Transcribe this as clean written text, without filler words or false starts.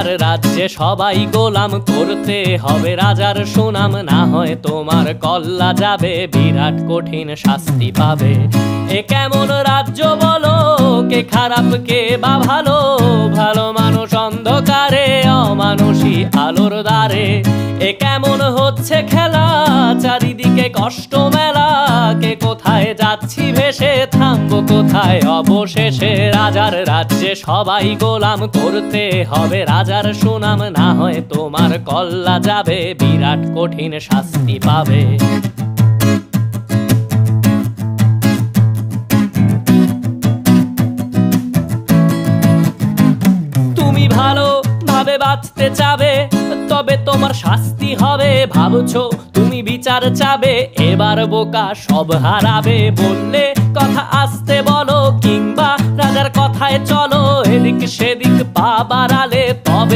রাজ্যে সবাই গোলাম, করতে হবে রাজার সুনাম, না হয় তোমার কল্লা যাবে, বিরাট কঠিন শাস্তি পাবে। এ কেমন রাজ্য বলো, কে খারাপ কে বা ভালো, ভালো মানুষ অন্ধকারে, অমানুষী আলোর দ্বারে। এ কেমন হচ্ছে খেলা, চারিদিকে কষ্ট মেলা, কে কোথায় যাচ্ছি ভেসে, থামবো কোথায় অবশেষে। রাজার রাজ্যে সবাই গোলাম, করতে হবে রাজার সুনাম, না হয় তোমার কল্লা যাবে, বিরাট কঠিন শাস্তি পাবে। তুমি ভালো ভাবে বাঁচতে চাবে, তবে তোমার শাস্তি হবে। ভাবছো তুমি বিচার চাবে, এবার বোকা সব হারাবে। বললে কথা আসতে বলো, কিংবা রাজার কথায় চলো, এদিক সেদিক পা বাড়ালে তবে